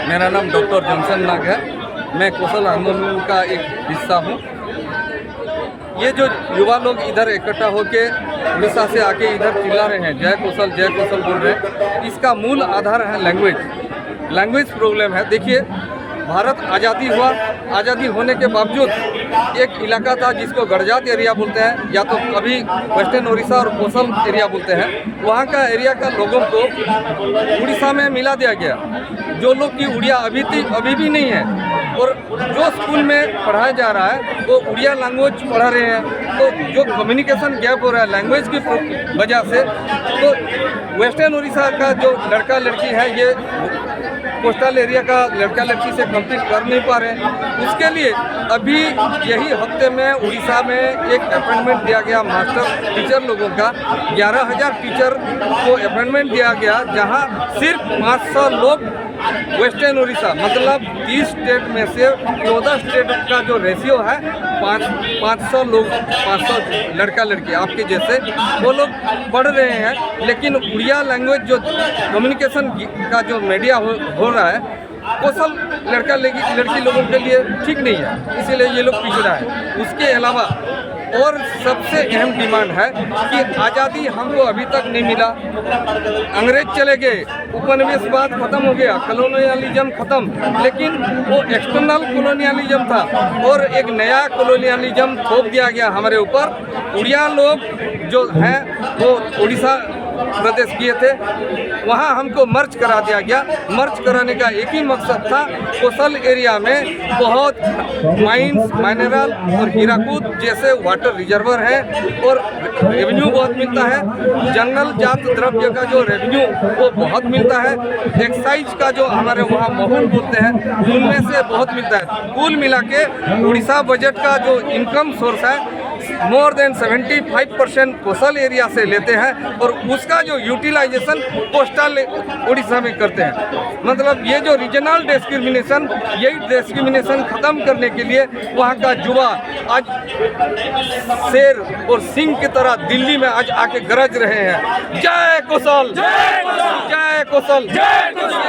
मेरा नाम doctor Johnson नाग है। मैं कौशल आंदोलन का एक हिस्सा हूँ। ये जो युवा लोग इधर इकट्ठा होके उड़ीसा से आके इधर चिल्ला रहे हैं जय कौशल बोल रहे हैं, इसका मूल आधार है लैंग्वेज प्रॉब्लम है। देखिए, भारत आज़ादी हुआ, आज़ादी होने के बावजूद एक इलाका था जिसको गड़जात एरिया बोलते हैं, या तो अभी वेस्टर्न उड़ीसा और कौशल एरिया बोलते हैं। वहाँ का एरिया का लोगों को उड़ीसा में मिला दिया गया। जो लोग की उड़िया अभी भी नहीं है, और जो स्कूल में पढ़ाया जा रहा है वो उड़िया लैंग्वेज पढ़ा रहे हैं, तो जो कम्युनिकेशन गैप हो रहा है लैंग्वेज की वजह से, तो वेस्टर्न उड़ीसा का जो लड़का लड़की है ये कोस्टल एरिया का लड़का लड़की से कंप्लीट कर नहीं पा रहे हैं। उसके लिए अभी यही हफ्ते में उड़ीसा में एक अपॉइंटमेंट दिया गया मास्टर टीचर लोगों का। 11,000 टीचर को अपॉइंटमेंट दिया गया, जहां सिर्फ 500 लोग वेस्टर्न उड़ीसा, मतलब 30 स्टेट में से 14 स्टेट का जो रेशियो है 500 लोग, 500 लड़का लड़की आपके जैसे वो लोग पढ़ रहे हैं। लेकिन उड़िया लैंग्वेज जो कम्युनिकेशन का जो मीडिया हो रहा है कौशल लड़का लड़की लोगों के लिए ठीक नहीं है, इसीलिए ये लोग पिछड़ा है। उसके अलावा और सबसे अहम डिमांड है कि आज़ादी हमको अभी तक नहीं मिला। अंग्रेज चले गए, उपनिवेशवाद खत्म हो गया, कॉलोनियलिज्म खत्म, लेकिन वो एक्सटर्नल कॉलोनियलिज्म था और एक नया कॉलोनियलिज्म थोप दिया गया हमारे ऊपर। उड़िया लोग जो हैं वो उड़ीसा प्रदेश किए थे, वहाँ हमको मर्ज करा दिया गया। मर्ज कराने का एक ही मकसद था, कौशल एरिया में बहुत माइंस, मिनरल और हीराकूद जैसे वाटर रिजर्वर हैं और रेवेन्यू बहुत मिलता है। जंगल जात द्रव्य का जो रेवेन्यू वो बहुत मिलता है। एक्साइज का जो हमारे वहाँ माहौल बोलते हैं उनमें से बहुत मिलता है। कुल मिला के उड़ीसा बजट का जो इनकम सोर्स है मोर देन 75% कोस्टल एरिया से लेते हैं, और उसका जो यूटिलाइजेशन कोस्टल उड़ीसा में करते हैं। मतलब ये जो रीजनल डिस्क्रिमिनेशन, यही डिस्क्रिमिनेशन ख़त्म करने के लिए वहाँ का युवा आज शेर और सिंह की तरह दिल्ली में आज आके गरज रहे हैं, जय कौशल, जय कौशल, जय कौशल।